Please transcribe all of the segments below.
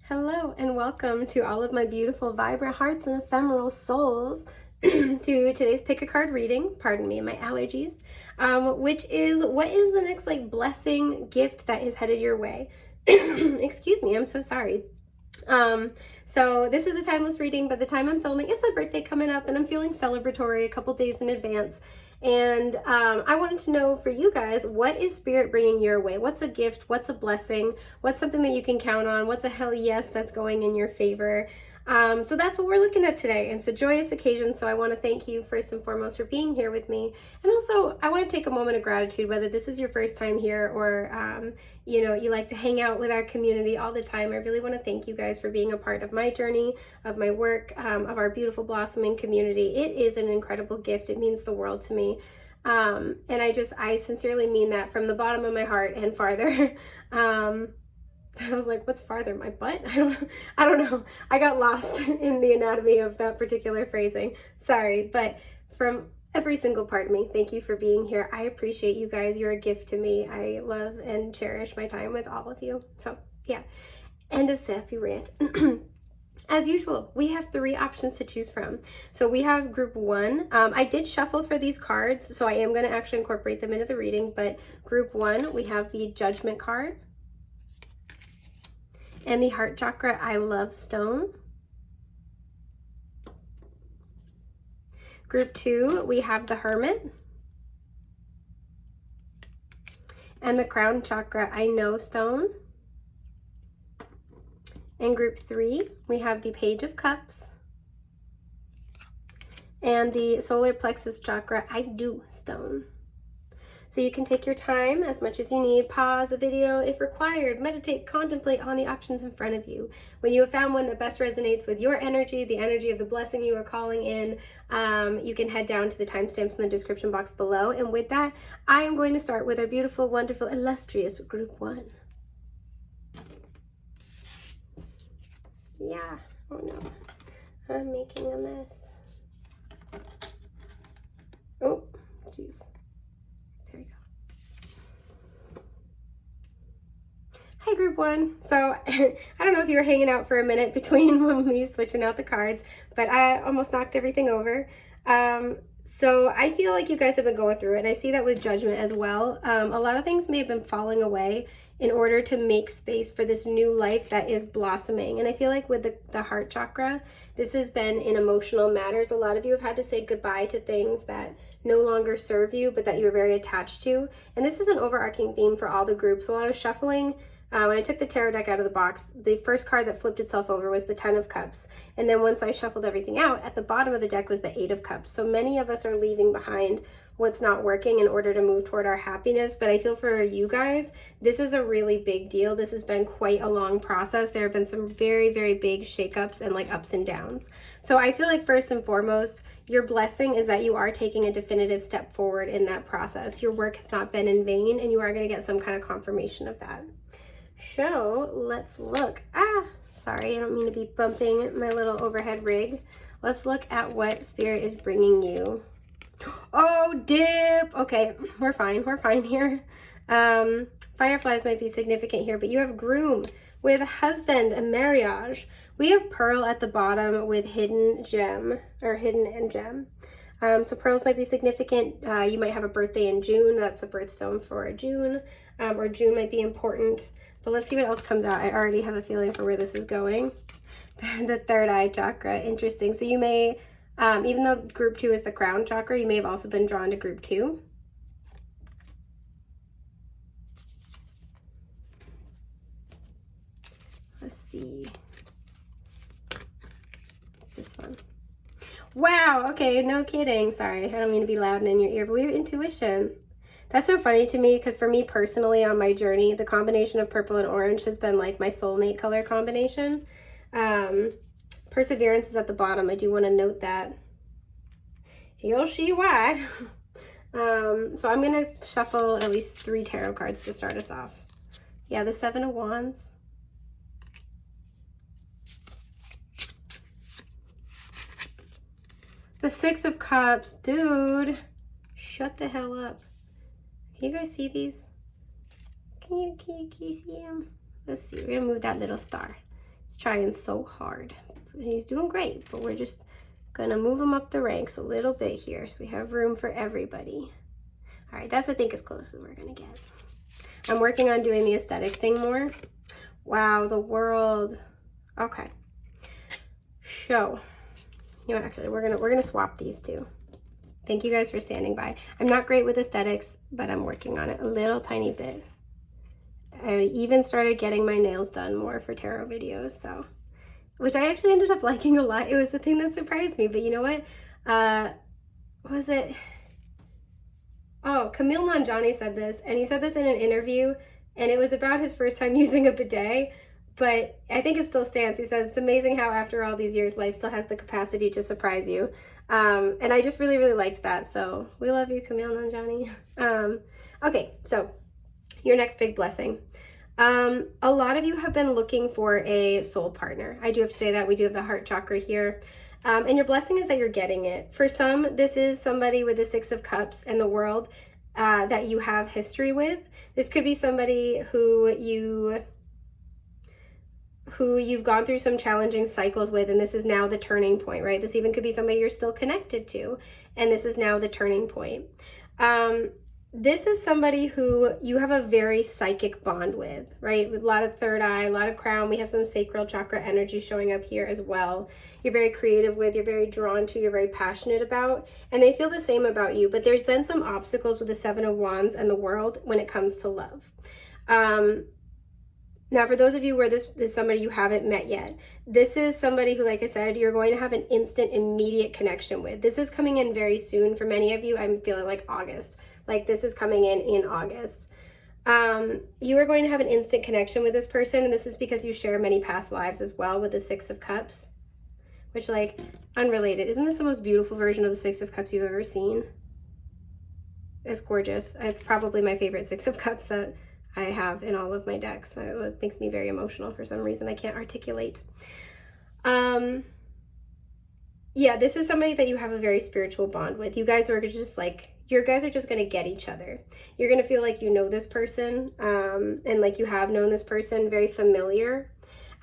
Hello and welcome to all of my beautiful vibrant hearts and ephemeral souls to today's pick a card reading, pardon me, my allergies, which is what is the next blessing gift that is headed your way. Excuse me, I'm so sorry. So this is a timeless reading. By the time I'm filming, it's my birthday coming up and I'm feeling celebratory a couple days in advance. And I wanted to know for you guys, what is Spirit bringing your way? What's a gift? What's a blessing? What's something that you can count on? What's a hell yes that's going in your favor? So that's what we're looking at today. It's a joyous occasion, so I want to thank you first and foremost for being here with me. And also, I want to take a moment of gratitude, whether this is your first time here or, you like to hang out with our community all the time. I really want to thank you guys for being a part of my journey, of my work, of our beautiful blossoming community. It is an incredible gift. It means the world to me. And I sincerely mean that from the bottom of my heart and farther. I was like, what's farther, my butt? I don't know. I got lost in the anatomy of that particular phrasing. Sorry, but from every single part of me, thank you for being here. I appreciate you guys. You're a gift to me. I love and cherish my time with all of you. So yeah, end of sappy rant. As usual, we have 3 options to choose from. So we have group 1. I did shuffle for these cards, so I am going to actually incorporate them into the reading. But group 1, we have the Judgment card and the Heart Chakra I Love stone. Group 2, we have the Hermit and the Crown Chakra I Know stone. And group 3, we have the Page of Cups and the Solar Plexus Chakra I Do stone. So you can take your time as much as you need, pause the video if required, meditate, contemplate on the options in front of you. When you have found one that best resonates with your energy, the energy of the blessing you are calling in, you can head down to the timestamps in the description box below. And with that, I am going to start with our beautiful, wonderful, illustrious group 1. Yeah, oh no, I'm making a mess. Oh, jeez. There we go. Hi, group 1. So I don't know if you were hanging out for a minute between when we switching out the cards, but I almost knocked everything over. So I feel like you guys have been going through it, and I see that with Judgment as well. A lot of things may have been falling away in order to make space for this new life that is blossoming. And I feel like with the Heart Chakra, this has been in emotional matters. A lot of you have had to say goodbye to things that no longer serve you, but that you're very attached to. And this is an overarching theme for all the groups. While I was shuffling, when I took the tarot deck out of the box, the first card that flipped itself over was the 10 of Cups. And then once I shuffled everything out, at the bottom of the deck was the 8 of Cups. So many of us are leaving behind what's not working in order to move toward our happiness. But I feel for you guys, this is a really big deal. This has been quite a long process. There have been some very, very big shakeups and ups and downs. So I feel like first and foremost, your blessing is that you are taking a definitive step forward in that process. Your work has not been in vain, and you are going to get some kind of confirmation of that. So let's look. Sorry, I don't mean to be bumping my little overhead rig. Let's look at what Spirit is bringing you. Oh, dip. Okay, we're fine here. Fireflies might be significant here, but you have Groom with Husband and Marriage. We have Pearl at the bottom with Hidden Gem, or Hidden and Gem. So pearls might be significant. You might have a birthday in June. That's the birthstone for June. Or June might be important. But let's see what else comes out. I already have a feeling for where this is going. The third eye chakra. Interesting. So you may, even though group 2 is the crown chakra, you may have also been drawn to group 2. Let's see. This one. Wow, okay, no kidding. Sorry, I don't mean to be loud and in your ear, but we have intuition. That's so funny to me because for me personally on my journey, the combination of purple and orange has been like my soulmate color combination. Perseverance is at the bottom. I do want to note that. You'll see why. So I'm going to shuffle at least 3 tarot cards to start us off. Yeah, the 7 of Wands. The 6 of Cups. Dude, shut the hell up. Can you guys see these? Can you see them? Let's see. We're going to move that little star. He's trying so hard. He's doing great, but we're just gonna move him up the ranks a little bit here so we have room for everybody. All right, that's I think as close as we're gonna get. I'm working on doing the aesthetic thing more. Wow, the world. Okay. So, you know, actually, we're gonna swap these two. Thank you guys for standing by. I'm not great with aesthetics, but I'm working on it a little tiny bit. I even started getting my nails done more for tarot videos, so, which I actually ended up liking a lot. It was the thing that surprised me, but you know what? What was it? Oh, Camille Nanjiani said this, and he said this in an interview, and it was about his first time using a bidet, but I think it still stands. He says, it's amazing how after all these years, life still has the capacity to surprise you. And I just really, really liked that. So we love you, Camille Nanjiani. Okay, so your next big blessing. A lot of you have been looking for a soul partner. I do have to say that we do have the heart chakra here. And your blessing is that you're getting it. For some, this is somebody with the Six of Cups in the world that you have history with. This could be somebody who you've gone through some challenging cycles with, and this is now the turning point, right? This even could be somebody you're still connected to, and this is now the turning point. This is somebody who you have a very psychic bond with, right? With a lot of third eye, a lot of crown. We have some sacral chakra energy showing up here as well. You're very creative with, you're very drawn to, you're very passionate about, and they feel the same about you. But there's been some obstacles with the Seven of Wands and the world when it comes to love. Now, for those of you where this is somebody you haven't met yet, this is somebody who, like I said, you're going to have an instant, immediate connection with. This is coming in very soon. For many of you, I'm feeling like August. Like this is coming in August. You are going to have an instant connection with this person, and this is because you share many past lives as well with the Six of Cups, which, like, unrelated. Isn't this the most beautiful version of the Six of Cups you've ever seen? It's gorgeous. It's probably my favorite Six of Cups that I have in all of my decks. It makes me very emotional for some reason I can't articulate. Yeah, this is somebody that you have a very spiritual bond with. You guys are just like, you guys are just going to get each other. You're going to feel like you know this person, and like you have known this person, very familiar.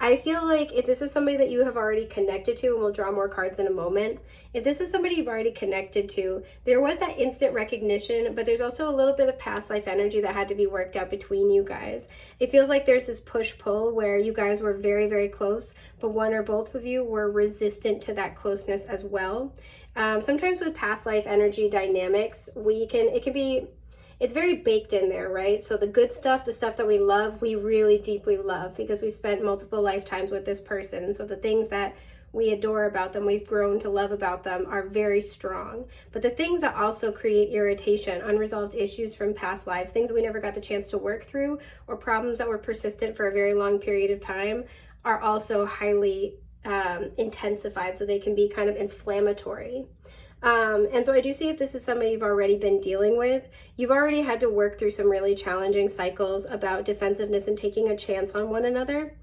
I feel like if this is somebody that you have already connected to, and we'll draw more cards in a moment, if this is somebody you've already connected to, there was that instant recognition, but there's also a little bit of past life energy that had to be worked out between you guys. It feels like there's this push-pull where you guys were very, very close, but one or both of you were resistant to that closeness as well. Sometimes with past life energy dynamics, it's very baked in there, right? So the good stuff, the stuff that we love, we really deeply love because we spent multiple lifetimes with this person. And so the things that we adore about them, we've grown to love about them, are very strong. But the things that also create irritation, unresolved issues from past lives, things we never got the chance to work through, or problems that were persistent for a very long period of time, are also highly intensified. So they can be kind of inflammatory. And so I do see if this is somebody you've already been dealing with, you've already had to work through some really challenging cycles about defensiveness and taking a chance on one another.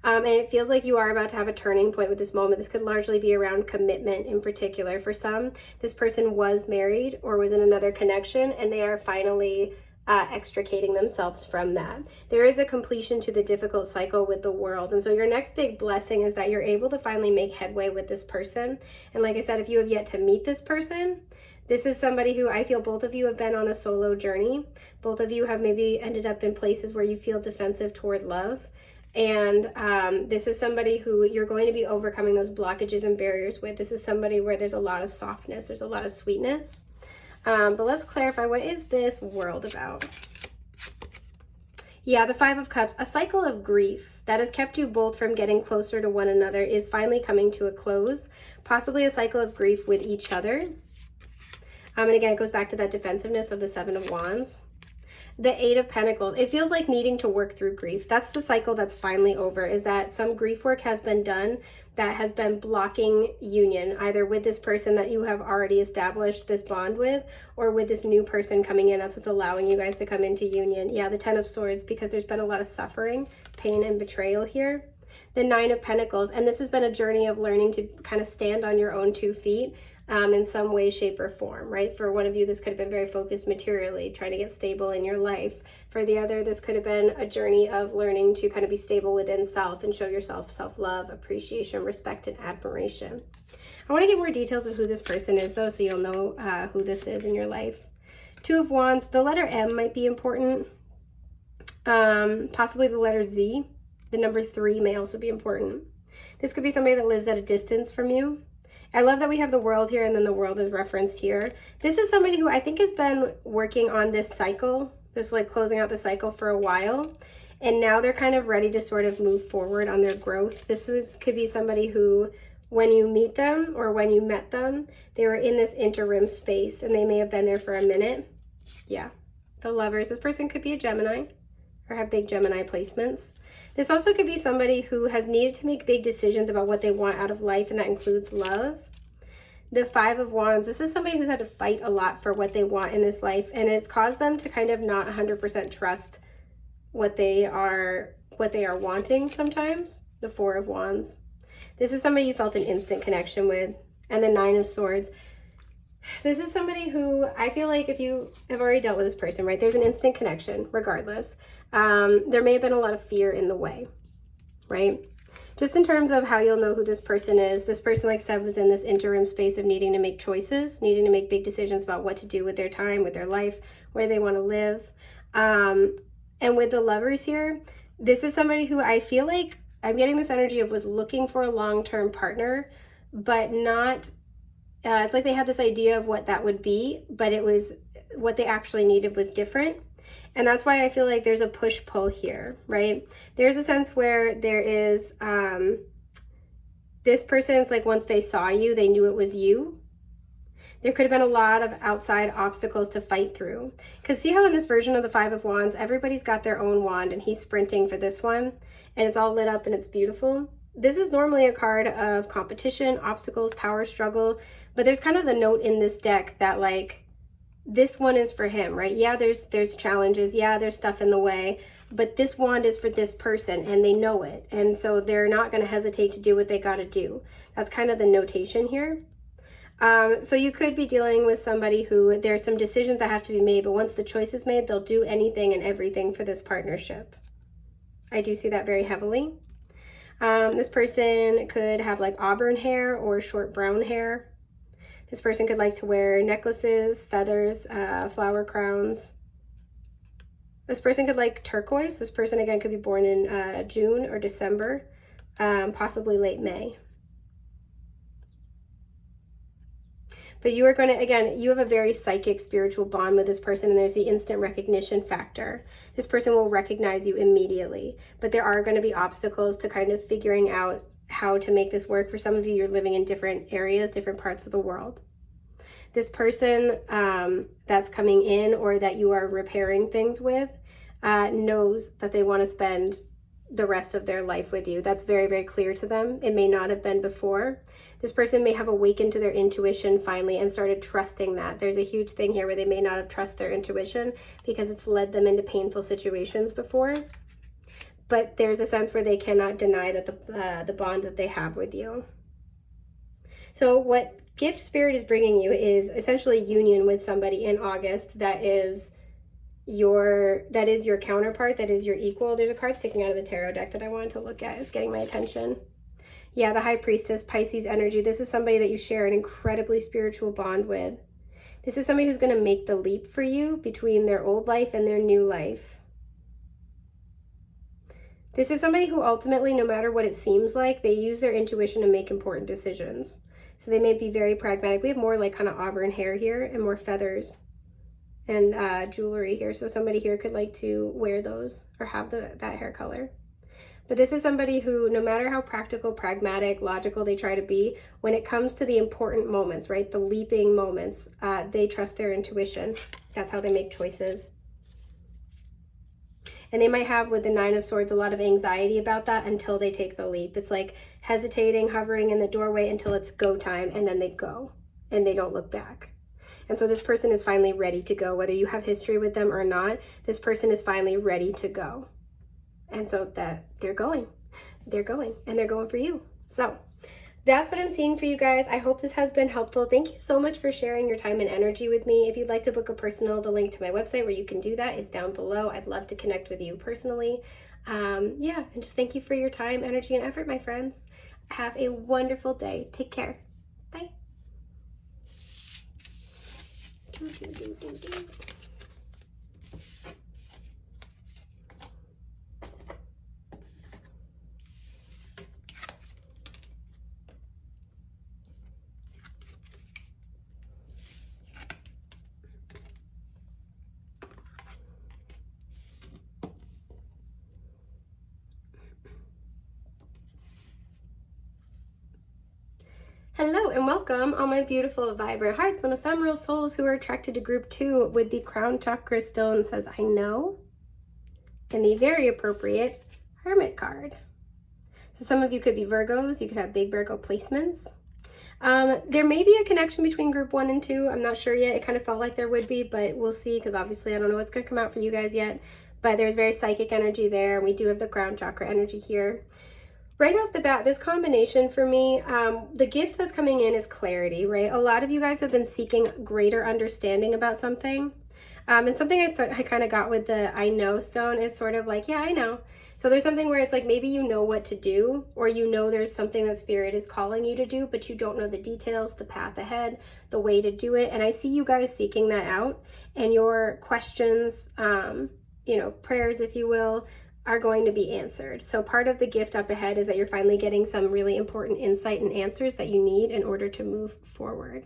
And it feels like you are about to have a turning point with this moment. This could largely be around commitment in particular. For some, this person was married or was in another connection, and they are finally extricating themselves from that. There is a completion to the difficult cycle with the world. And so your next big blessing is that you're able to finally make headway with this person. And like I said, if you have yet to meet this person, this is somebody who I feel both of you have been on a solo journey. Both of you have maybe ended up in places where you feel defensive toward love. And this is somebody who you're going to be overcoming those blockages and barriers with. This is somebody where there's a lot of softness, there's a lot of sweetness. But let's clarify, what is this world about? Yeah, the Five of Cups, a cycle of grief that has kept you both from getting closer to one another is finally coming to a close, possibly a cycle of grief with each other. And again, it goes back to that defensiveness of the Seven of Wands. The Eight of Pentacles, it feels like needing to work through grief. That's the cycle that's finally over, is that some grief work has been done that has been blocking union, either with this person that you have already established this bond with, or with this new person coming in. That's what's allowing you guys to come into union. Yeah, the Ten of Swords, because there's been a lot of suffering, pain, and betrayal here. The Nine of Pentacles, and this has been a journey of learning to kind of stand on your own 2 feet. in some way, shape, or form, right? For one of you, this could have been very focused materially, trying to get stable in your life. For the other, this could have been a journey of learning to kind of be stable within self and show yourself self-love, appreciation, respect, and admiration. I want to get more details of who this person is, though, so you'll know who this is in your life. Two of Wands, the letter M might be important. Possibly the letter Z. The number 3 may also be important. This could be somebody that lives at a distance from you. I love that we have the world here and then the world is referenced here. This is somebody who I think has been working on this cycle, this like closing out the cycle for a while. And now they're kind of ready to sort of move forward on their growth. Could be somebody who, when you meet them or when you met them, they were in this interim space and they may have been there for a minute. Yeah, the Lovers. This person could be a Gemini or have big Gemini placements. This also could be somebody who has needed to make big decisions about what they want out of life, and that includes love. The 5 of Wands, this is somebody who's had to fight a lot for what they want in this life, and it's caused them to kind of not 100% trust what they are wanting sometimes. The 4 of Wands. This is somebody you felt an instant connection with. And the 9 of Swords. This is somebody who I feel like if you have already dealt with this person, right, there's an instant connection regardless. There may have been a lot of fear in the way, right? Just in terms of how you'll know who this person is, this person, like I said, was in this interim space of needing to make choices, needing to make big decisions about what to do with their time, with their life, where they want to live. And with the Lovers here, this is somebody who I feel like I'm getting this energy of was looking for a long-term partner, but not, it's like they had this idea of what that would be, but it was what they actually needed was different. And that's why I feel like there's a push-pull here, right? There's a sense where there is, this person's like once they saw you, they knew it was you. There could have been a lot of outside obstacles to fight through. Because see how in this version of the 5 of Wands, everybody's got their own wand and he's sprinting for this one and it's all lit up and it's beautiful. This is normally a card of competition, obstacles, power struggle, but there's kind of the note in this deck that like, this one is for him, right? Yeah, there's challenges. Yeah, there's stuff in the way, but this wand is for this person and they know it. And so they're not going to hesitate to do what they got to do. That's kind of the notation here. So you could be dealing with somebody who there's some decisions that have to be made, but once the choice is made, they'll do anything and everything for this partnership. I do see that very heavily. This person could have like auburn hair or short brown hair. This person could like to wear necklaces, feathers, flower crowns. This person could like turquoise. This person, again, could be born in June or December, possibly late May. But you are going to, again, you have a very psychic, spiritual bond with this person, and there's the instant recognition factor. This person will recognize you immediately, but there are going to be obstacles to kind of figuring out how to make this work. For some of you, you're living in different areas, different parts of the world. This person that's coming in or that you are repairing things with knows that they want to spend the rest of their life with you. That's very, very clear to them. It may not have been before. This person may have awakened to their intuition finally and started trusting that. There's a huge thing here where they may not have trusted their intuition because it's led them into painful situations before. But there's a sense where they cannot deny that the bond that they have with you. So what Gift Spirit is bringing you is essentially union with somebody in August that is your counterpart, that is your equal. There's a card sticking out of the tarot deck that I wanted to look at. It's getting my attention. Yeah, the High Priestess, Pisces energy. This is somebody that you share an incredibly spiritual bond with. This is somebody who's going to make the leap for you between their old life and their new life. This is somebody who ultimately, no matter what it seems like, they use their intuition to make important decisions. So they may be very pragmatic. We have more like kind of auburn hair here and more feathers and jewelry here. So somebody here could like to wear those or have that hair color. But this is somebody who, no matter how practical, pragmatic, logical they try to be, when it comes to the important moments, right, the leaping moments, they trust their intuition. That's how they make choices. And they might have, with the 9 of Swords, a lot of anxiety about that until they take the leap. It's like hesitating, hovering in the doorway until it's go time, and then they go, and they don't look back. And so this person is finally ready to go. Whether you have history with them or not, this person is finally ready to go. And so that they're going, and they're going for you. So that's what I'm seeing for you guys. I hope this has been helpful. Thank you so much for sharing your time and energy with me. If you'd like to book a personal, the link to my website where you can do that is down below. I'd love to connect with you personally. Yeah, and just thank you for your time, energy, and effort, my friends. Have a wonderful day. Take care. Bye. Hello and welcome, all my beautiful, vibrant hearts and ephemeral souls who are attracted to group 2 with the crown chakra stone says, I know, and the very appropriate Hermit card. So some of you could be Virgos, you could have big Virgo placements. There may be a connection between group 1 and 2. I'm not sure yet. It kind of felt like there would be, but we'll see, because obviously I don't know what's going to come out for you guys yet. But there's very psychic energy there. We do have the crown chakra energy here. Right off the bat, this combination for me, the gift that's coming in is clarity, right? A lot of you guys have been seeking greater understanding about something. And something I kind of got with the I know stone is sort of like, yeah, I know. So there's something where it's like maybe you know what to do, or you know there's something that Spirit is calling you to do, but you don't know the details, the path ahead, the way to do it. And I see you guys seeking that out, and your questions, prayers, if you will, are going to be answered. So part of the gift up ahead is that you're finally getting some really important insight and answers that you need in order to move forward,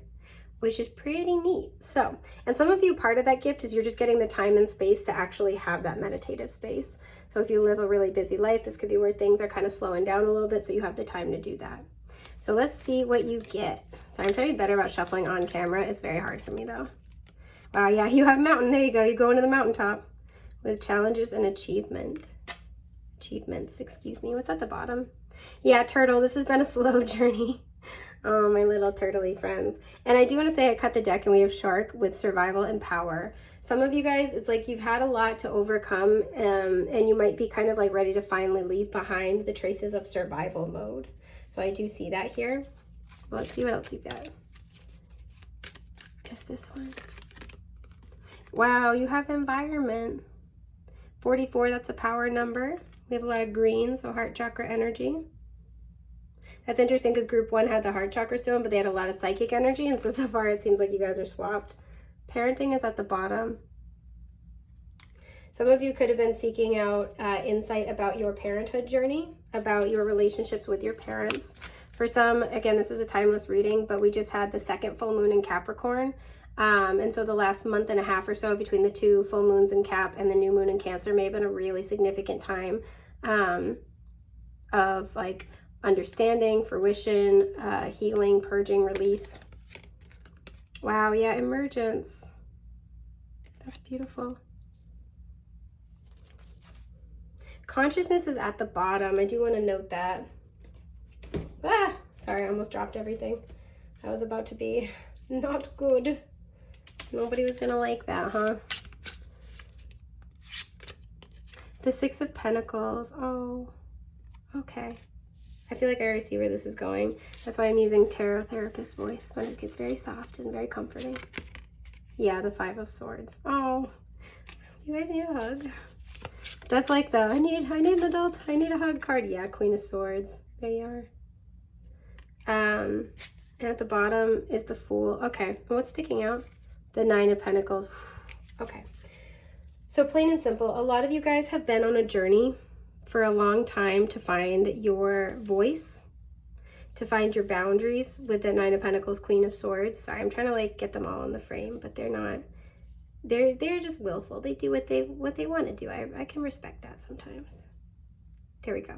which is pretty neat. So, and some of you, part of that gift is you're just getting the time and space to actually have that meditative space. So if you live a really busy life, this could be where things are kind of slowing down a little bit, so you have the time to do that. So let's see what you get. So I'm trying to be better about shuffling on camera. It's very hard for me though. Wow, yeah, you have mountain. There you go. You go into the mountaintop with challenges and achievements, excuse me. What's at the bottom? Yeah, turtle. This has been a slow journey. Oh, my little turtley friends. And I do want to say I cut the deck and we have shark with survival and power. Some of you guys, it's like you've had a lot to overcome, and you might be kind of like ready to finally leave behind the traces of survival mode. So I do see that here. Well, let's see what else you've got. Just this one. Wow, you have environment. 44, that's a power number. We have a lot of green, so heart chakra energy. That's interesting because group 1 had the heart chakra stone, but they had a lot of psychic energy, and so far it seems like you guys are swapped. Parenting is at the bottom. Some of you could have been seeking out insight about your parenthood journey, about your relationships with your parents. For some, again, this is a timeless reading, but we just had the second full moon in Capricorn. And so the last month and a half or so between the 2 full moons in Cap and the new moon in Cancer may have been a really significant time of like understanding, fruition, healing, purging, release. Wow, yeah, emergence. That's beautiful. Consciousness is at the bottom. I do want to note that. Ah, sorry, I almost dropped everything. That was about to be not good. Nobody was gonna like that, huh? The 6 of Pentacles. Oh, okay. I feel like I already see where this is going. That's why I'm using tarot therapist voice, when it gets very soft and very comforting. Yeah, the 5 of Swords. Oh, you guys need a hug. That's like the I need an adult, I need a hug card. Yeah, Queen of Swords. There you are. And at the bottom is the Fool. Okay, and what's sticking out? The 9 of Pentacles. Okay. So plain and simple, a lot of you guys have been on a journey for a long time to find your voice, to find your boundaries with the 9 of Pentacles, Queen of Swords. Sorry, I'm trying to like get them all in the frame, but they're not. They're just willful. They do what they want to do. I can respect that sometimes. There we go.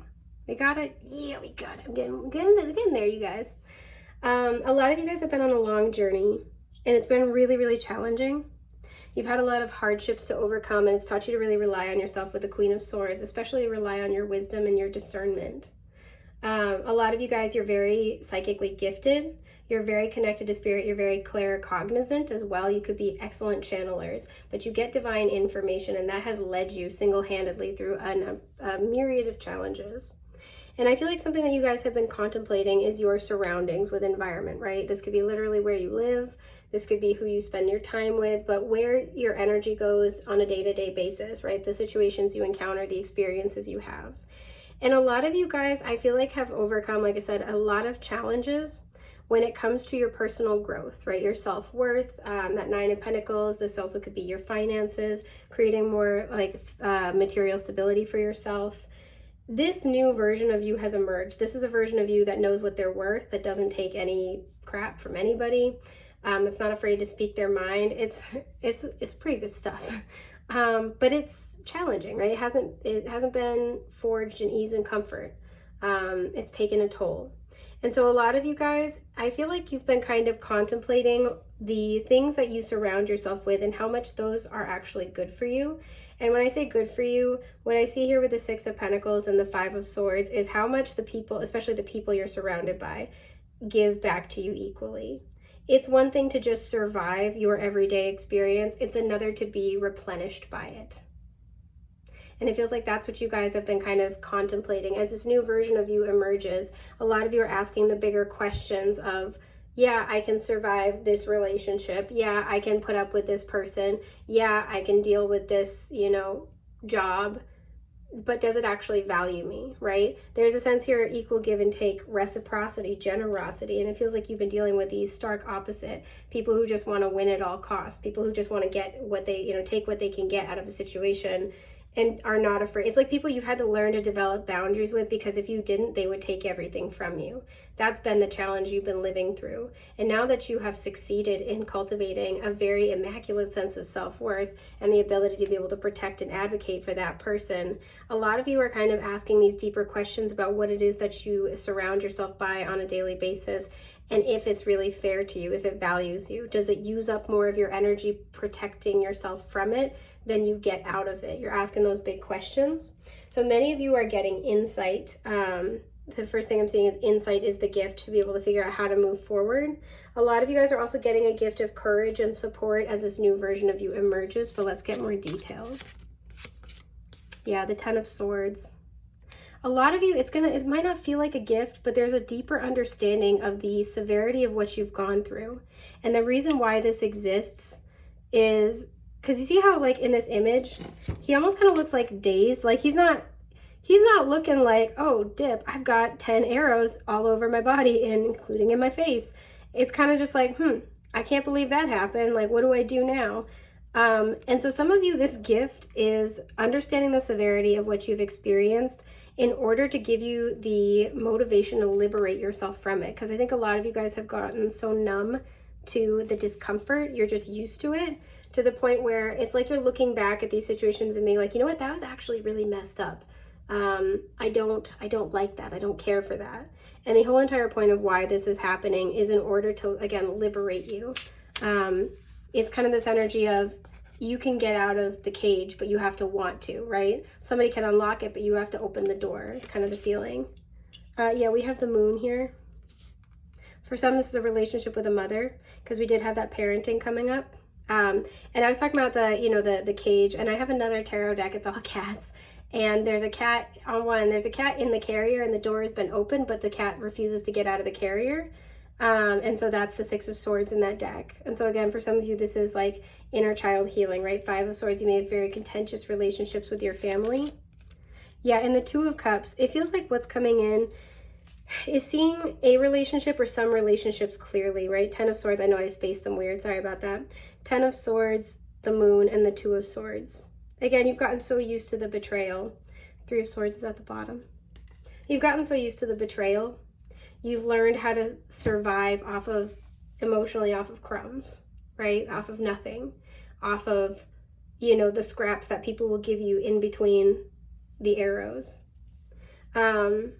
We got it. Yeah, we got it. I'm getting there, you guys. A lot of you guys have been on a long journey, and it's been really, really challenging. You've had a lot of hardships to overcome, and it's taught you to really rely on yourself with the Queen of Swords, especially rely on your wisdom and your discernment. A lot of you guys, you're very psychically gifted. You're very connected to spirit. You're very claircognizant as well. You could be excellent channelers, but you get divine information, and that has led you single-handedly through a myriad of challenges. And I feel like something that you guys have been contemplating is your surroundings with environment, right? This could be literally where you live. This could be who you spend your time with, but where your energy goes on a day-to-day basis, right? The situations you encounter, the experiences you have. And a lot of you guys, I feel like, have overcome, like I said, a lot of challenges when it comes to your personal growth, right? Your self-worth, that Nine of Pentacles. This also could be your finances, creating more like material stability for yourself. This new version of you has emerged. This is a version of you that knows what they're worth, that doesn't take any crap from anybody, that's not afraid to speak their mind. It's pretty good stuff, but it's challenging, right? It hasn't been forged in ease and comfort. It's taken a toll. And so a lot of you guys, I feel like you've been kind of contemplating the things that you surround yourself with and how much those are actually good for you. And when I say good for you, what I see here with the Six of Pentacles and the Five of Swords is how much the people, especially the people you're surrounded by, give back to you equally. It's one thing to just survive your everyday experience. It's another to be replenished by it. And it feels like that's what you guys have been kind of contemplating as this new version of you emerges. A lot of you are asking the bigger questions of, yeah, I can survive this relationship. Yeah, I can put up with this person. Yeah, I can deal with this, job. But does it actually value me, right? There's a sense here of equal give and take, reciprocity, generosity, and it feels like you've been dealing with these stark opposite people who just want to win at all costs, people who just want to get what they, take what they can get out of a situation and are not afraid. It's like people you've had to learn to develop boundaries with, because if you didn't, they would take everything from you. That's been the challenge you've been living through. And now that you have succeeded in cultivating a very immaculate sense of self-worth and the ability to be able to protect and advocate for that person, a lot of you are kind of asking these deeper questions about what it is that you surround yourself by on a daily basis, and if it's really fair to you, if it values you. Does it use up more of your energy protecting yourself from it than you get out of it? You're asking those big questions. So many of you are getting insight. The first thing I'm seeing is insight is the gift to be able to figure out how to move forward. A lot of you guys are also getting a gift of courage and support as this new version of you emerges, but let's get more details. Yeah, the Ten of Swords. A lot of you, it might not feel like a gift, but there's a deeper understanding of the severity of what you've gone through. And the reason why this exists is because you see how, like, in this image, he almost kind of looks like dazed. Like he's not looking like, oh, dip, I've got 10 arrows all over my body, and including in my face. It's kind of just like, I can't believe that happened. Like, what do I do now? And so some of you, this gift is understanding the severity of what you've experienced in order to give you the motivation to liberate yourself from it. Because I think a lot of you guys have gotten so numb to the discomfort, you're just used to it, to the point where it's like you're looking back at these situations and being like, you know what, that was actually really messed up. I don't like that. I don't care for that. And the whole entire point of why this is happening is in order to, again, liberate you. It's kind of this energy of, you can get out of the cage, but you have to want to, right? Somebody can unlock it, but you have to open the door. It's kind of the feeling. Yeah, we have the Moon here. For some, this is a relationship with a mother, because we did have that parenting coming up. And I was talking about the cage, and I have another tarot deck. It's all cats. And there's a cat on one. There's a cat in the carrier, and the door has been opened, but the cat refuses to get out of the carrier. And so that's the Six of Swords in that deck. And so again, for some of you, this is like inner child healing, right? Five of Swords, you may have very contentious relationships with your family. Yeah, and the Two of Cups, it feels like what's coming in is seeing a relationship or some relationships clearly, right? Ten of Swords, I know I spaced them weird, sorry about that. Ten of Swords, the Moon, and the Two of Swords. Again, you've gotten so used to the betrayal. Three of Swords is at the bottom. You've gotten so used to the betrayal. You've learned how to survive emotionally off of crumbs, right? Off of nothing, off of, the scraps that people will give you in between the arrows. And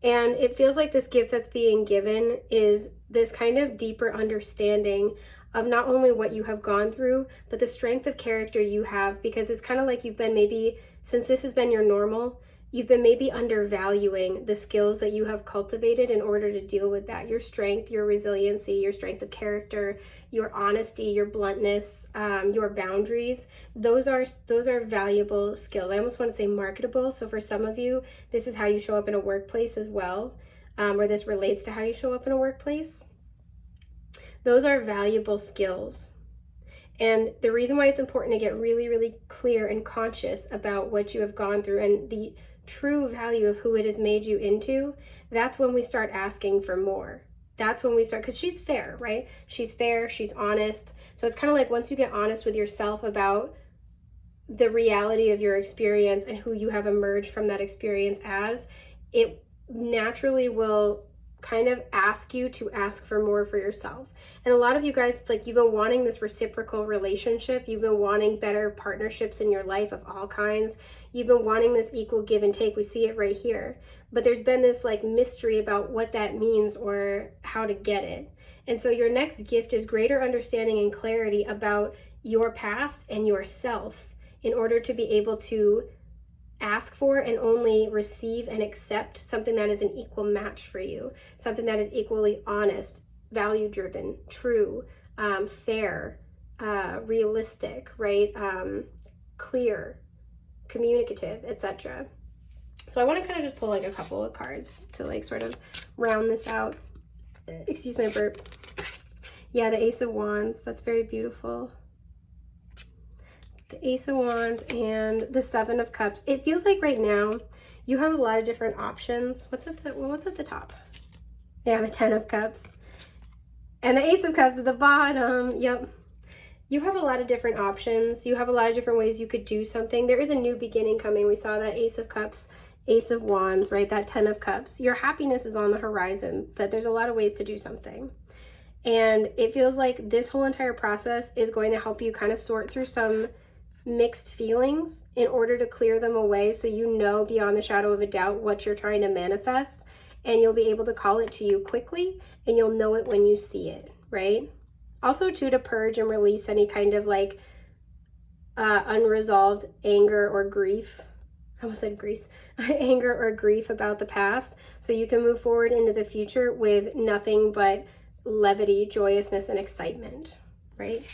it feels like this gift that's being given is this kind of deeper understanding of not only what you have gone through, but the strength of character you have, because it's kind of like you've been, maybe since this has been your normal, you've been maybe undervaluing the skills that you have cultivated in order to deal with that. Your strength, your resiliency, your strength of character, your honesty, your bluntness, your boundaries. Those are valuable skills. I almost want to say marketable. So for some of you, this is how you show up in a workplace as well, or this relates to how you show up in a workplace. Those are valuable skills. And the reason why it's important to get really, really clear and conscious about what you have gone through and the true value of who it has made you into, that's when we start asking for more. That's when we start, because she's fair, right? She's fair, she's honest. So it's kind of like once you get honest with yourself about the reality of your experience and who you have emerged from that experience as, it naturally will kind of ask you to ask for more for yourself. And a lot of you guys, it's like you've been wanting this reciprocal relationship. You've been wanting better partnerships in your life of all kinds. You've been wanting this equal give and take. We see it right here. But there's been this like mystery about what that means or how to get it. And so your next gift is greater understanding and clarity about your past and yourself in order to be able to ask for and only receive and accept something that is an equal match for you, something that is equally honest, value driven, true, fair, realistic, right? Clear, communicative, etc. So I want to kind of just pull like a couple of cards to like sort of round this out. Excuse my burp. Yeah, the Ace of Wands, that's very beautiful. The Ace of Wands and the Seven of Cups. It feels like right now you have a lot of different options. What's at the top? Yeah, the Ten of Cups. And the Ace of Cups at the bottom. Yep. You have a lot of different options. You have a lot of different ways you could do something. There is a new beginning coming. We saw that Ace of Cups, Ace of Wands, right? That Ten of Cups. Your happiness is on the horizon, but there's a lot of ways to do something. And it feels like this whole entire process is going to help you kind of sort through some mixed feelings in order to clear them away, so you know beyond the shadow of a doubt what you're trying to manifest, and you'll be able to call it to you quickly, and you'll know it when you see it, right? Also too, to purge and release any kind of like unresolved anger or grief. I almost said grease. Anger or grief about the past, so you can move forward into the future with nothing but levity, joyousness, and excitement, right?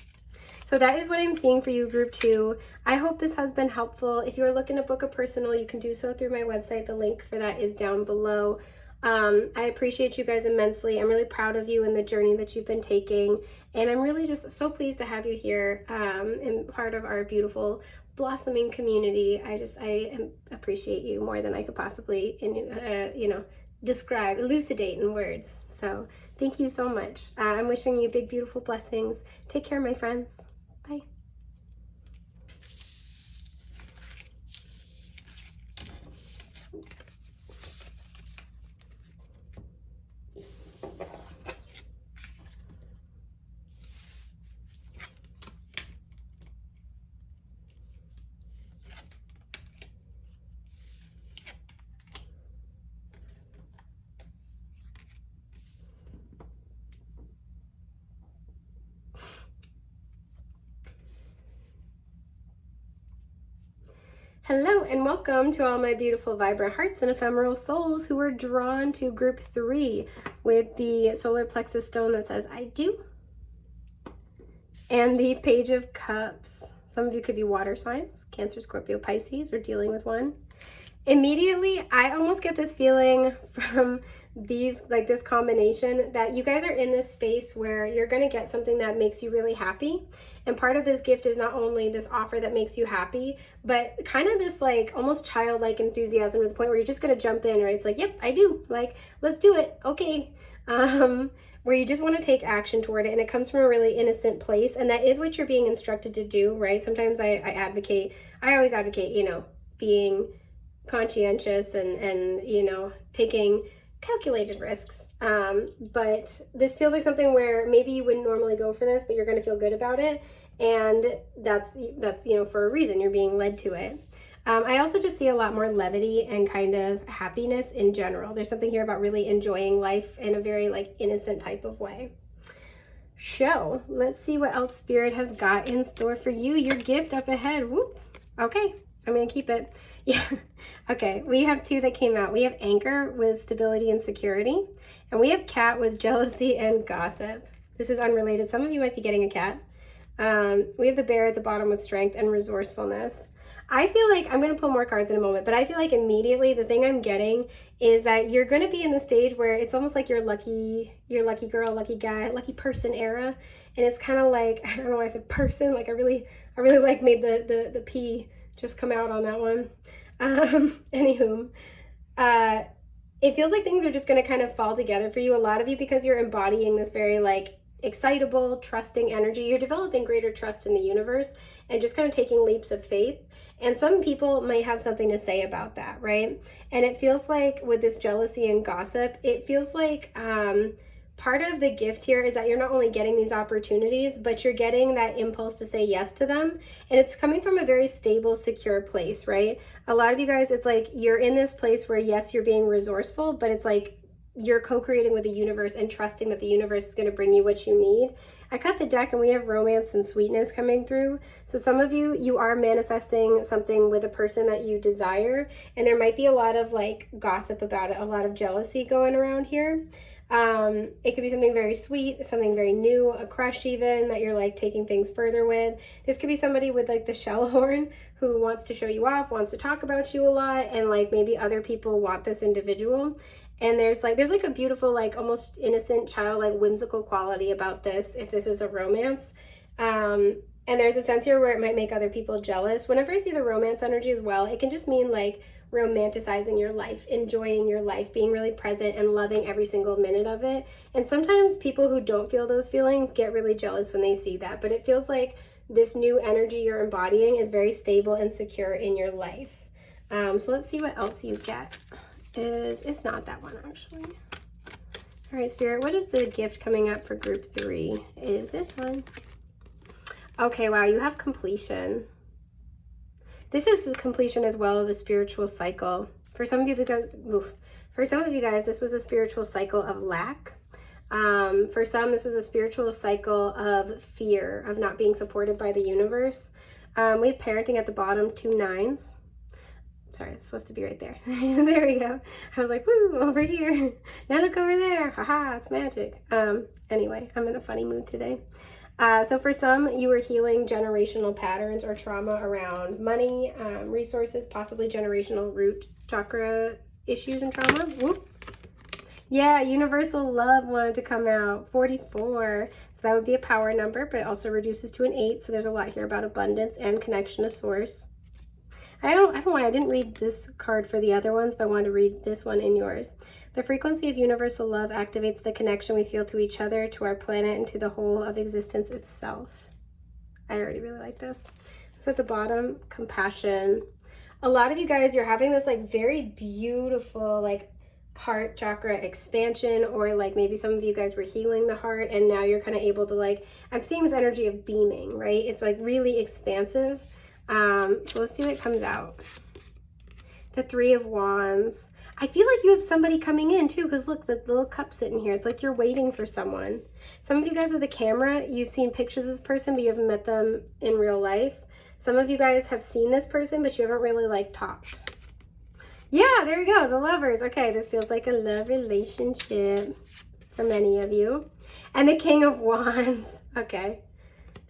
So that is what I'm seeing for you, group 2. I hope this has been helpful. If you're looking to book a personal, you can do so through my website. The link for that is down below. I appreciate you guys immensely. I'm really proud of you and the journey that you've been taking. And I'm really just so pleased to have you here and part of our beautiful blossoming community. I appreciate you more than I could possibly, elucidate in words. So thank you so much. I'm wishing you big, beautiful blessings. Take care, my friends. Bye. Hello and welcome to all my beautiful vibrant hearts and ephemeral souls who are drawn to group 3 with the solar plexus stone that says I do and the Page of Cups. Some of you could be water signs, Cancer, Scorpio, Pisces, or dealing with one. Immediately, I almost get this feeling from this combination that you guys are in this space where you're going to get something that makes you really happy. And part of this gift is not only this offer that makes you happy, but kind of this like almost childlike enthusiasm to the point where you're just going to jump in, right? It's like, yep, I do. Like, let's do it. Okay. Where you just want to take action toward it. And it comes from a really innocent place. And that is what you're being instructed to do, right? Sometimes I always advocate, being conscientious and taking calculated risks, but this feels like something where maybe you wouldn't normally go for this, but you're going to feel good about it, and that's for a reason. You're being led to it. I also just see a lot more levity and kind of happiness in general. There's something here about really enjoying life in a very innocent type of way. So let's see what else Spirit has got in store for you. Your gift up ahead. Whoop. Okay, I'm gonna keep it. Yeah. Okay, we have two that came out. We have Anchor with stability and security, and we have Cat with jealousy and gossip. This is unrelated. Some of you might be getting a cat. We have the Bear at the bottom with strength and resourcefulness. I feel like I'm going to pull more cards in a moment, but I feel like immediately the thing I'm getting is that you're going to be in the stage where it's almost like your lucky girl, lucky guy, lucky person era, and it's kind of like, I don't know why I said person, like I really like made the P just come out on that one. Anywho, uh, it feels like things are just going to kind of fall together for you, a lot of you, because you're embodying this very like excitable, trusting energy. You're developing greater trust in the universe and just kind of taking leaps of faith. And some people might have something to say about that, right? And it feels like with this jealousy and gossip, it feels like part of the gift here is that you're not only getting these opportunities, but you're getting that impulse to say yes to them. And it's coming from a very stable, secure place, right? A lot of you guys, it's like you're in this place where, yes, you're being resourceful, but it's like you're co-creating with the universe and trusting that the universe is going to bring you what you need. I cut the deck and we have romance and sweetness coming through. So some of you, you are manifesting something with a person that you desire, and there might be a lot of like gossip about it, a lot of jealousy going around here. It could be something very sweet, something very new, a crush even that you're like taking things further with. This could be somebody with like the shell horn who wants to show you off, wants to talk about you a lot, and like maybe other people want this individual. And there's like a beautiful, like almost innocent, childlike, whimsical quality about this if this is a romance. And there's a sense here where it might make other people jealous. Whenever I see the romance energy as well, it can just mean like romanticizing your life, enjoying your life, being really present and loving every single minute of it. And sometimes people who don't feel those feelings get really jealous when they see that. But it feels like this new energy you're embodying is very stable and secure in your life. So let's see what else you get. It's not that one actually. All right, Spirit, what is the gift coming up for group 3? Is this one? Okay, wow, you have completion. This is the completion as well of a spiritual cycle. For some of you, this was a spiritual cycle of lack. For some, this was a spiritual cycle of fear, of not being supported by the universe. We have parenting at the bottom, 2 9s. Sorry, it's supposed to be right there. There we go. I was like, woo, over here. Now look over there. Haha, it's magic. Anyway, I'm in a funny mood today. So for some, you were healing generational patterns or trauma around money, resources, possibly generational root chakra issues and trauma. Whoop. Yeah, universal love wanted to come out, 44. So that would be a power number, but it also reduces to an 8. So there's a lot here about abundance and connection to source. I don't know why I didn't read this card for the other ones, but I wanted to read this one in yours. The frequency of universal love activates the connection we feel to each other, to our planet, and to the whole of existence itself. I already really like this. So at the bottom, compassion. A lot of you guys, you're having this like very beautiful like heart chakra expansion, or like maybe some of you guys were healing the heart and now you're kind of able to like, I'm seeing this energy of beaming, right? It's like really expansive. So let's see what comes out. The 3 of Wands. I feel like you have somebody coming in too, because look, the little cup sitting here. It's like you're waiting for someone. Some of you guys with a camera, you've seen pictures of this person, but you haven't met them in real life. Some of you guys have seen this person, but you haven't really like talked. Yeah, there we go, the lovers. Okay, this feels like a love relationship for many of you. And the King of Wands. Okay.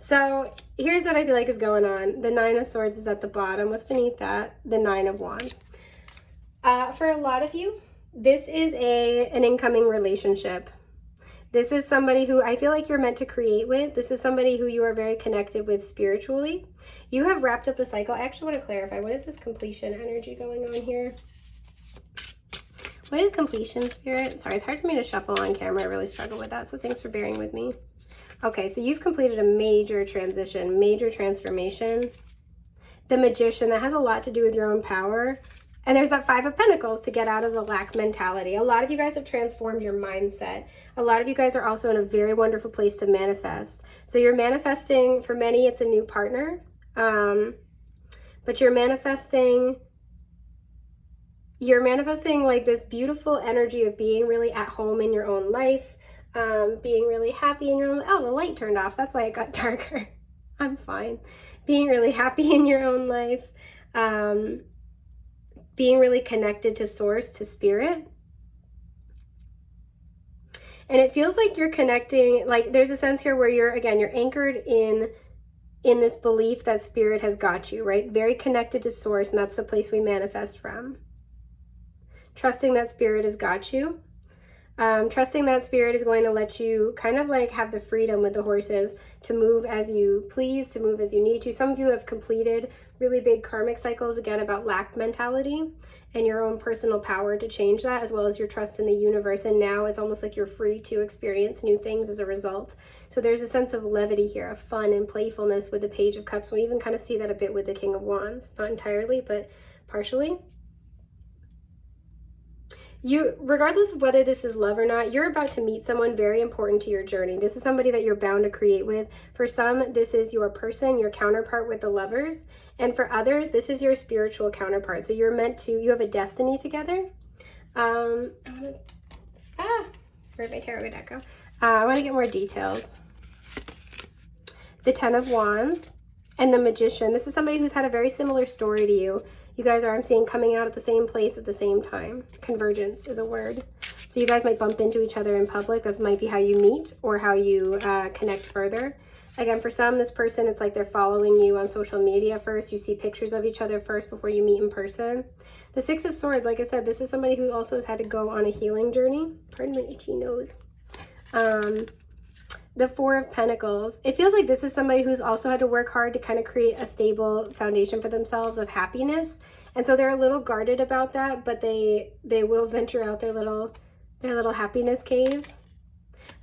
So here's what I feel like is going on. The 9 of Swords is at the bottom. What's beneath that? The 9 of Wands. For a lot of you, this is an incoming relationship. This is somebody who I feel like you're meant to create with. This is somebody who you are very connected with spiritually. You have wrapped up a cycle. I actually want to clarify. What is this completion energy going on here? What is completion, Spirit? Sorry, it's hard for me to shuffle on camera. I really struggle with that, so thanks for bearing with me. Okay, so you've completed a major transition, major transformation. The Magician, that has a lot to do with your own power. And there's that 5 of Pentacles to get out of the lack mentality. A lot of you guys have transformed your mindset. A lot of you guys are also in a very wonderful place to manifest. So you're manifesting, for many, it's a new partner. But you're manifesting like this beautiful energy of being really at home in your own life. Being really happy in your own, oh, the light turned off. That's why it got darker. I'm fine. Being really happy in your own life. being really connected to source, to spirit. And it feels like you're connecting, like there's a sense here where you're anchored in this belief that spirit has got you, right? Very connected to source, and that's the place we manifest from. Trusting that spirit has got you. Trusting that spirit is going to let you kind of like have the freedom with the horses to move as you please, to move as you need to. Some of you have completed really big karmic cycles, again, about lack mentality and your own personal power to change that, as well as your trust in the universe. And now it's almost like you're free to experience new things as a result. So there's a sense of levity here, of fun and playfulness with the Page of Cups. We even kind of see that a bit with the King of Wands. Not entirely, but partially. You, regardless of whether this is love or not, you're about to meet someone very important to your journey. This is somebody that you're bound to create with. For some, this is your person, your counterpart with the Lovers. And for others, this is your spiritual counterpart. So you're meant to, you have a destiny together. Where'd my tarot deck go? I want to get more details. The Ten of Wands and the Magician. This is somebody who's had a very similar story to you. You guys are, I'm seeing, coming out at the same place at the same time. Convergence is a word. So you guys might bump into each other in public. That might be how you meet or how you connect further. Again, for some, this person, it's like they're following you on social media first. You see pictures of each other first before you meet in person. The Six of Swords, like I said, this is somebody who also has had to go on a healing journey. Pardon my itchy nose. The Four of Pentacles. It feels like this is somebody who's also had to work hard to kind of create a stable foundation for themselves of happiness. And so they're a little guarded about that, but they will venture out their little happiness cave.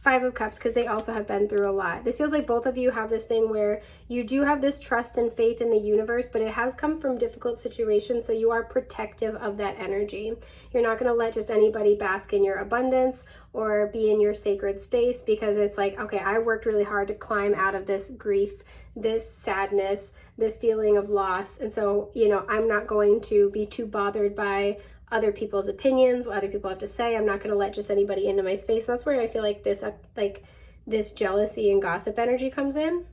Five of Cups, because they also have been through a lot. This feels like both of you have this thing where you do have this trust and faith in the universe, but it has come from difficult situations, so you are protective of that energy. You're not going to let just anybody bask in your abundance or be in your sacred space, because it's like, okay, I worked really hard to climb out of this grief, this sadness, this feeling of loss, and so, you know, I'm not going to be too bothered by other people's opinions, what other people have to say. I'm not going to let just anybody into my space. And that's where I feel like this jealousy and gossip energy comes in.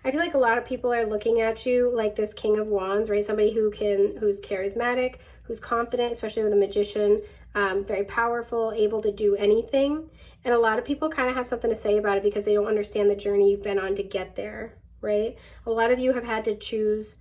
I feel like a lot of people are looking at you like this King of Wands, right? Somebody who's charismatic, who's confident, especially with a Magician, very powerful, able to do anything. And a lot of people kind of have something to say about it because they don't understand the journey you've been on to get there, right? A lot of you have had to choose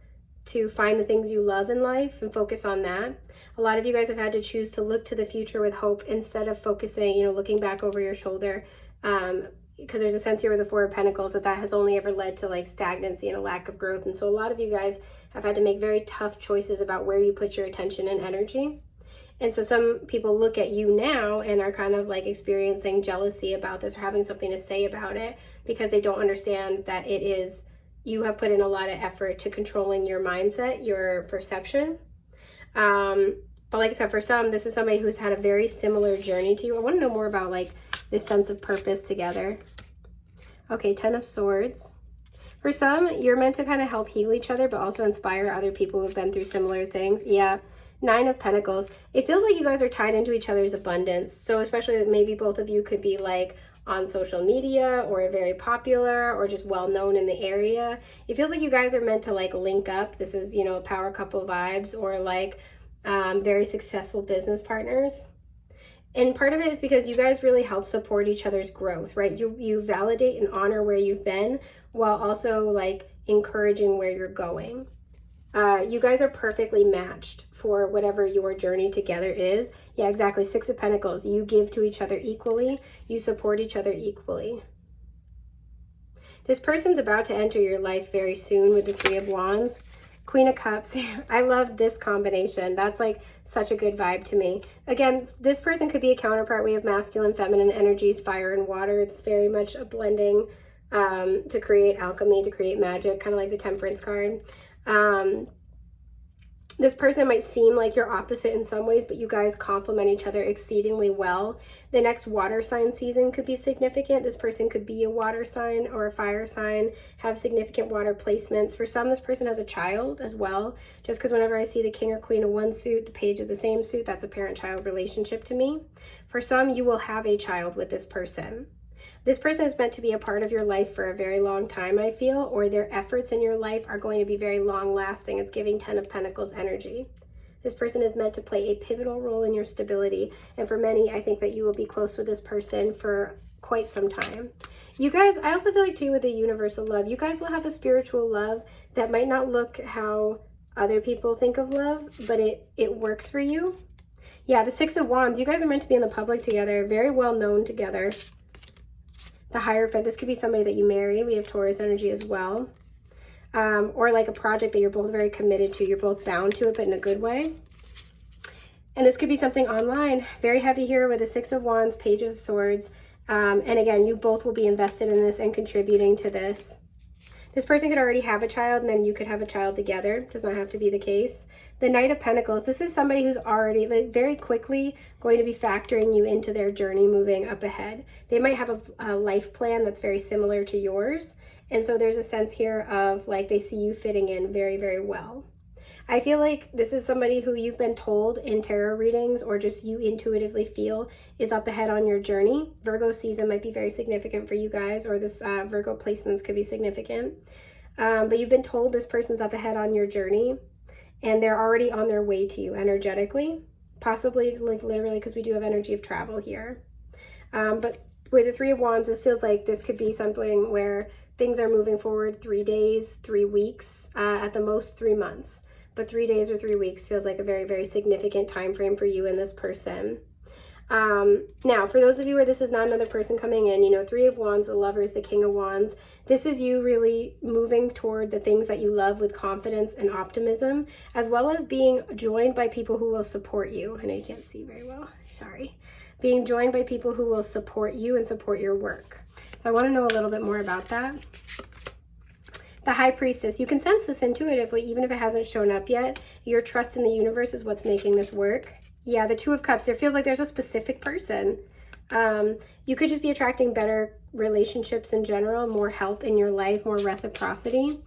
to find the things you love in life and focus on that. A lot of you guys have had to choose to look to the future with hope instead of focusing, you know, looking back over your shoulder. Because there's a sense here with the Four of Pentacles that has only ever led to like stagnancy and a lack of growth. And so a lot of you guys have had to make very tough choices about where you put your attention and energy. And so some people look at you now and are kind of like experiencing jealousy about this or having something to say about it because they don't understand that it is, you have put in a lot of effort to controlling your mindset, your perception. But like I said, for some, this is somebody who's had a very similar journey to you. I want to know more about like this sense of purpose together. Okay, Ten of Swords. For some, you're meant to kind of help heal each other, but also inspire other people who've been through similar things. Yeah. Nine of Pentacles. It feels like you guys are tied into each other's abundance. So especially maybe both of you could be like on social media or very popular or just well known in the area. It feels like you guys are meant to like link up. This is, you know, power couple vibes or like very successful business partners. And part of it is because you guys really help support each other's growth, right? You validate and honor where you've been while also like encouraging where you're going. You guys are perfectly matched for whatever your journey together is. Yeah, exactly. Six of Pentacles. You give to each other equally. You support each other equally. This person's about to enter your life very soon with the Three of Wands. Queen of Cups. I love this combination. That's like such a good vibe to me. Again, this person could be a counterpart. We have masculine, feminine energies, fire and water. It's very much a blending to create alchemy, to create magic, kind of like the Temperance card. This person might seem like you're opposite in some ways, but you guys complement each other exceedingly well. The next water sign season could be significant. This person could be a water sign or a fire sign, have significant water placements. For some, this person has a child as well. Just because whenever I see the King or Queen of one suit, the Page of the same suit, that's a parent-child relationship to me. For some, you will have a child with this person. This person is meant to be a part of your life for a very long time, I feel, or their efforts in your life are going to be very long lasting. It's giving Ten of Pentacles energy. This person is meant to play a pivotal role in your stability. And for many, I think that you will be close with this person for quite some time. You guys, I also feel like too with the universal love, you guys will have a spiritual love that might not look how other people think of love, but it works for you. Yeah, the Six of Wands, you guys are meant to be in the public together, very well known together. The Hierophant, this could be somebody that you marry. We have Taurus energy as well. Or like a project that you're both very committed to. You're both bound to it, but in a good way. And this could be something online. Very heavy here with the Six of Wands, Page of Swords. And again, you both will be invested in this and contributing to this. This person could already have a child, and then you could have a child together. Does not have to be the case. The Knight of Pentacles, this is somebody who's already like, very quickly going to be factoring you into their journey moving up ahead. They might have a life plan that's very similar to yours. And so there's a sense here of like they see you fitting in very, very well. I feel like this is somebody who you've been told in tarot readings or just you intuitively feel is up ahead on your journey. Virgo season might be very significant for you guys, or this Virgo placements could be significant. But you've been told this person's up ahead on your journey and they're already on their way to you energetically, possibly like literally because we do have energy of travel here. But with the Three of Wands, this feels like this could be something where things are moving forward 3 days, 3 weeks, at the most 3 months. But 3 days or 3 weeks feels like a very, very significant time frame for you and this person. Now, for those of you where this is not another person coming in, you know, Three of Wands, the Lovers, the King of Wands, this is you really moving toward the things that you love with confidence and optimism, as well as being joined by people who will support you. I know you can't see very well, sorry. Being joined by people who will support you and support your work. So I want to know a little bit more about that. The High Priestess, you can sense this intuitively, even if it hasn't shown up yet. Your trust in the universe is what's making this work. Yeah, the Two of Cups, there feels like there's a specific person. You could just be attracting better relationships in general, more help in your life, more reciprocity.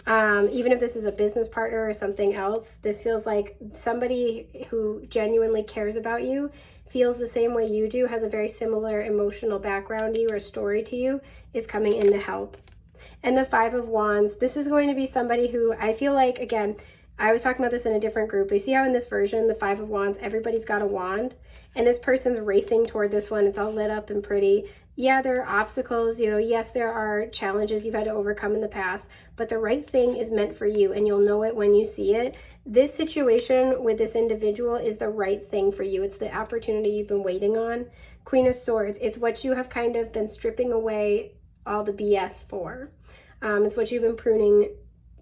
Even if this is a business partner or something else, this feels like somebody who genuinely cares about you, feels the same way you do, has a very similar emotional background to you or story to you, is coming in to help. And the Five of Wands, this is going to be somebody who I feel like, again, I was talking about this in a different group. But you see how in this version, the Five of Wands, everybody's got a wand. And this person's racing toward this one. It's all lit up and pretty. Yeah, there are obstacles. You know, yes, there are challenges you've had to overcome in the past. But the right thing is meant for you. And you'll know it when you see it. This situation with this individual is the right thing for you. It's the opportunity you've been waiting on. Queen of Swords, it's what you have kind of been stripping away all the BS for. It's what you've been pruning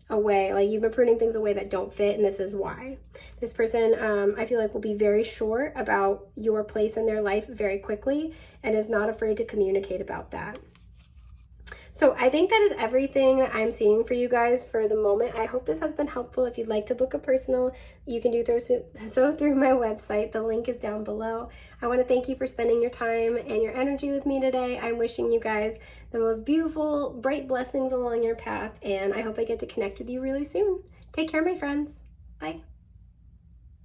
away. Like you've been pruning things away that don't fit, and this is why. This person, I feel like, will be very sure about your place in their life very quickly and is not afraid to communicate about that. So I think that is everything that I'm seeing for you guys for the moment. I hope this has been helpful. If you'd like to book a personal, you can do so through my website. The link is down below. I want to thank you for spending your time and your energy with me today. I'm wishing you guys the most beautiful, bright blessings along your path, and I hope I get to connect with you really soon. Take care, my friends. Bye.